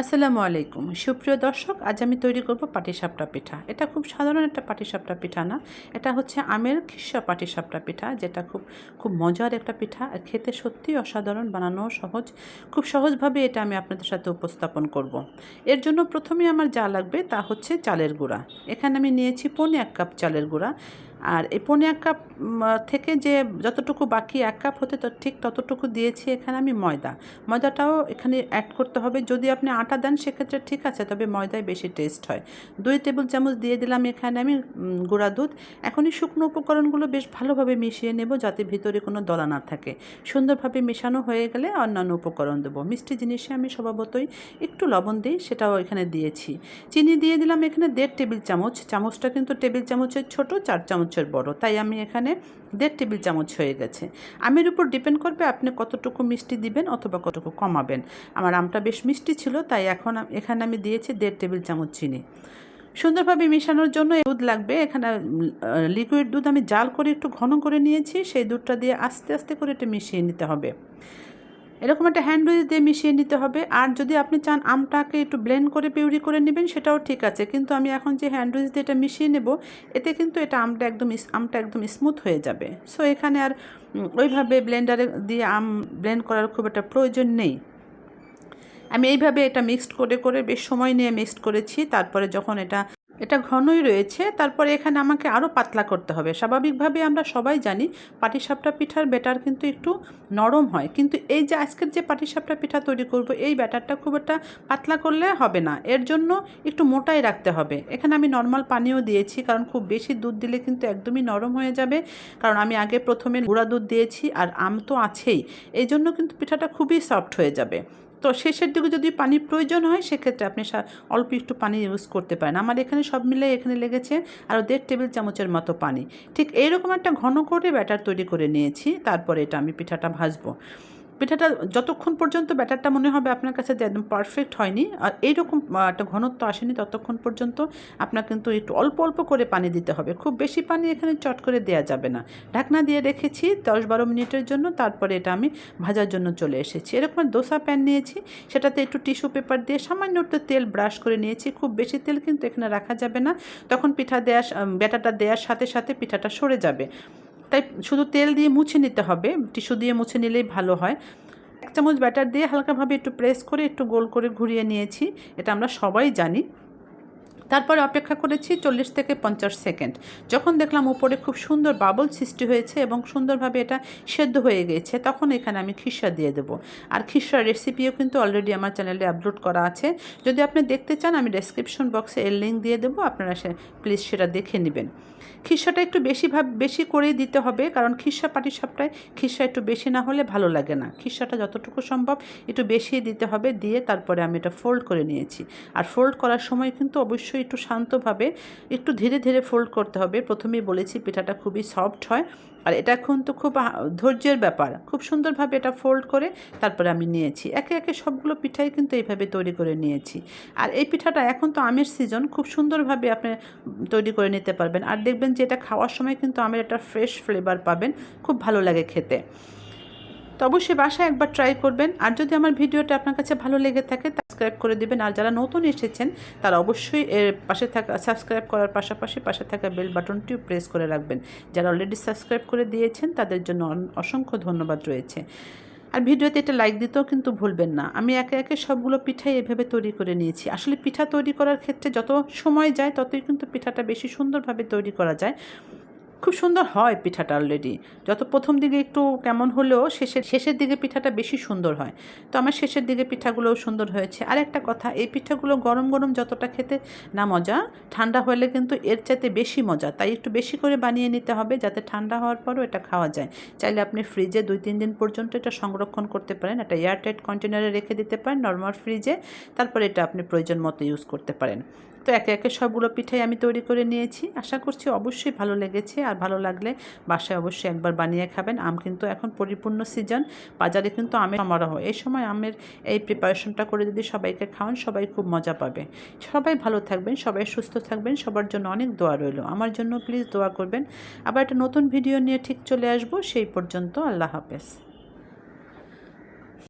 আসসালামু আলাইকুম সুপ্রিয় দর্শক, আজ আমি তৈরি করব পাটিসাপটা পিঠা। এটা খুব সাধারণ একটা পাটিসাপটা পিঠা না, এটা হচ্ছে আমের খিসা পাটিসাপটা পিঠা, যেটা খুব খুব মজার একটা পিঠা। খেতে সত্যিই অসাধারণ, বানানো সহজ। খুব সহজভাবে এটা আমি আপনাদের সাথে উপস্থাপন করব। এর জন্য প্রথমে আমার যা লাগবে তা হচ্ছে চালের গুঁড়া। এখানে আমি নিয়েছি 1.25 কাপ চালের গুঁড়া। আর এই 1.25 কাপ থেকে যে যতটুকু বাকি 1 কাপ হতে ঠিক ততটুকু দিয়েছি এখানে আমি ময়দাটাও এখানে অ্যাড করতে হবে। যদি আপনি আটা দেন সেক্ষেত্রে ঠিক আছে, তবে ময়দায় বেশি টেস্ট হয়। 2 টেবিল চামচ দিয়ে দিলাম এখানে আমি গুঁড়া দুধ। এখন এই শুকনো উপকরণগুলো বেশ ভালোভাবে মিশিয়ে নেব, যাতে ভিতরে কোনো দলা না থাকে। সুন্দরভাবে মেশানো হয়ে গেলে অন্যান্য উপকরণ দেবো। মিষ্টি জিনিসে আমি স্বভাবতই একটু লবণ দিই, সেটাও এখানে দিয়েছি। চিনি দিয়ে দিলাম এখানে 1.5 টেবিল চামচ। চামচটা কিন্তু টেবিল চামচের ছোট, 4 চামচের বড়, তাই আমি এখানে 1.5 টেবিল চামচ হয়ে গেছে। আমের উপর ডিপেন্ড করবে আপনি কতটুকু মিষ্টি দিবেন অথবা কতটুকু কমাবেন। আমার আমটা বেশ মিষ্টি ছিল, তাই এখানে আমি দিয়েছি 1.5 টেবিল চামচ চিনি। সুন্দরভাবে মেশানোর জন্য দুধ লাগবে। এখানে লিকুইড দুধ আমি জাল করে একটু ঘন করে নিয়েছি। সেই দুধটা দিয়ে আস্তে আস্তে করে এটা মিশিয়ে নিতে হবে। এরকম একটা হ্যান্ড উইচ দিয়ে মিশিয়ে নিতে হবে। আর যদি আপনি চান আমটাকে একটু ব্লেন্ড করে পিউরি করে নেবেন, সেটাও ঠিক আছে, কিন্তু আমি এখন যে হ্যান্ড উইচ দিয়ে এটা মিশিয়ে নেব, এতে কিন্তু এটা আমটা একদম স্মুথ হয়ে যাবে। সো এখানে আর ওইভাবে ব্লেন্ডারে দিয়ে আম ব্লেন্ড করার খুব একটা প্রয়োজন নেই। আমি এইভাবে এটা মিক্সড করে করে বেশ সময় নিয়ে মিক্সড করেছি। তারপরে যখন এটা ঘনই রয়েছে, তারপরে এখানে আমাকে আরও পাতলা করতে হবে। স্বাভাবিকভাবে আমরা সবাই জানি পাটিসাপটা পিঠার ব্যাটার কিন্তু একটু নরম হয়, কিন্তু এই যে আজকের যে পাটিসাপটা পিঠা তৈরি করব, এই ব্যাটারটা খুব একটা পাতলা করলে হবে না, এর জন্য একটু মোটাই রাখতে হবে। এখানে আমি নর্মাল পানিও দিয়েছি, কারণ খুব বেশি দুধ দিলে কিন্তু একদমই নরম হয়ে যাবে। কারণ আমি আগে প্রথমে গুঁড়া দুধ দিয়েছি আর আম তো আছেই, এই জন্য কিন্তু পিঠাটা খুবই সফট হয়ে যাবে। তো শেষের দিকে যদি পানির প্রয়োজন হয়, সেক্ষেত্রে আপনি অল্প একটু পানি ইউজ করতে পারেন। আমার এখানে সব মিলে এখানে লেগেছে আরও 1.5 টেবিল চামচের মতো পানি। ঠিক এইরকম একটা ঘন করে ব্যাটার তৈরি করে নিয়েছি। তারপরে এটা আমি পিঠাটা ভাজবো। পিঠাটা যতক্ষণ পর্যন্ত ব্যাটারটা মনে হবে আপনার কাছে যে একদম পারফেক্ট হয়নি আর এইরকম একটা ঘনত্ব আসেনি, ততক্ষণ পর্যন্ত আপনার কিন্তু একটু অল্প অল্প করে পানি দিতে হবে। খুব বেশি পানি এখানে চট করে দেওয়া যাবে না। ঢাকনা দিয়ে রেখেছি 10-12 মিনিটের জন্য। তারপরে এটা আমি ভাজার জন্য চলে এসেছি। এরকম দোসা প্যান নিয়েছি, সেটাতে একটু টিস্যু পেপার দিয়ে সামান্য একটু তেল ব্রাশ করে নিয়েছি। খুব বেশি তেল কিন্তু এখানে রাখা যাবে না, তখন ব্যাটারটা দেওয়ার সাথে সাথে পিঠাটা সরে যাবে। তাই শুধু তেল দিয়ে মুছে নিতে হবে, টিস্যু দিয়ে মুছে নিলেই ভালো হয়। 1 চামচ ব্যাটার দিয়ে হালকাভাবে একটু প্রেস করে একটু গোল করে ঘুরিয়ে নিয়েছি, এটা আমরা সবাই জানি। তারপরে অপেক্ষা করেছি 40 থেকে 50 সেকেন্ড। যখন দেখলাম উপরে খুব সুন্দর বাবল সৃষ্টি হয়েছে এবং সুন্দরভাবে এটা সেদ্ধ হয়ে গেছে, তখন এখানে আমি খিসা দিয়ে দেবো। আর খিসার রেসিপিও কিন্তু অলরেডি আমার চ্যানেলে আপলোড করা আছে। যদি আপনি দেখতে চান, আমি ডেসক্রিপশন বক্সে এর লিঙ্ক দিয়ে দেবো, আপনারা প্লিজ সেটা দেখে নেবেন। খিসাটা একটু বেশি করেই দিতে হবে, কারণ খিসা পাটিসাপটায় খিসা একটু বেশি না হলে ভালো লাগে না। খিসাটা যতটুকু সম্ভব একটু বেশি দিতে হবে। দিয়ে তারপরে আমি এটা ফোল্ড করে নিয়েছি। আর ফোল্ড করার সময় কিন্তু অবশ্যই একটু শান্তভাবে একটু ধীরে ধীরে ফোল্ড করতে হবে। প্রথমেই বলেছি পিঠাটা খুবই সফট হয়, আর এটা কিন্তু খুব ধৈর্যের ব্যাপার। খুব সুন্দরভাবে এটা ফোল্ড করে তারপরে আমি নিয়েছি। একে একে সবগুলো পিঠাই কিন্তু এইভাবে তৈরি করে নিয়েছি। আর এই পিঠাটা এখন তো আমের সিজন, খুব সুন্দরভাবে আপনি তৈরি করে নিতে পারবেন। আর দেখবেন যে এটা খাওয়ার সময় কিন্তু আমের একটা ফ্রেশ ফ্লেভার পাবেন, খুব ভালো লাগে খেতে। তো অবশ্যই বাসায় একবার ট্রাই করবেন। আর যদি আমার ভিডিওটা আপনার কাছে ভালো লেগে থাকে, সাবস্ক্রাইব করে দেবেন। আর যারা নতুন এসেছেন, তারা অবশ্যই এর সাবস্ক্রাইব করার পাশাপাশি পাশে থাকা বেল বাটনটিও প্রেস করে রাখবেন। যারা অলরেডি সাবস্ক্রাইব করে দিয়েছেন, তাদের জন্য অসংখ্য ধন্যবাদ রয়েছে। আর ভিডিওতে এটা লাইক দিতেও কিন্তু ভুলবেন না। আমি একে একে সবগুলো পিঠাই এভাবে তৈরি করে নিয়েছি। আসলে পিঠা তৈরি করার ক্ষেত্রে যত সময় যায়, ততই কিন্তু পিঠাটা বেশি সুন্দরভাবে তৈরি করা যায়। খুব সুন্দর হয় পিঠাটা অলরেডি। যত প্রথম দিকে একটু কেমন হলেও শেষের দিকে পিঠাটা বেশি সুন্দর হয়। তো আমার শেষের দিকে পিঠাগুলোও সুন্দর হয়েছে। আর একটা কথা, এই পিঠাগুলো গরম গরম যতটা খেতে না মজা, ঠান্ডা হলে কিন্তু এর চাইতে বেশি মজা। তাই একটু বেশি করে বানিয়ে নিতে হবে, যাতে ঠান্ডা হওয়ার পরও এটা খাওয়া যায়। চাইলে আপনি ফ্রিজে 2-3 দিন পর্যন্ত এটা সংরক্ষণ করতে পারেন। একটা এয়ারটাইট কন্টেনারে রেখে দিতে পারেন, নর্মাল ফ্রিজে। তারপরে এটা আপনি প্রয়োজন মতো ইউজ করতে পারেন। তো একে একে সবগুলো পিঠাই আমি তৈরি করে নিয়েছি। আশা করছি অবশ্যই ভালো লেগেছে। আর ভালো লাগলে বাসায় অবশ্যই একবার বানিয়ে খাবেন। আম কিন্তু এখন পরিপূর্ণ সিজন, বাজারে কিন্তু আমের সমারোহ। এই সময় আমের এই প্রিপারেশনটা করে যদি সবাইকে খাওয়ান, সবাই খুব মজা পাবে। সবাই ভালো থাকবেন, সবাই সুস্থ থাকবেন, সবার জন্য অনেক দোয়া রইল। আমার জন্য প্লিজ দোয়া করবেন। আবার একটা নতুন ভিডিও নিয়ে ঠিক চলে আসবো। সেই পর্যন্ত আল্লাহ হাফেজ।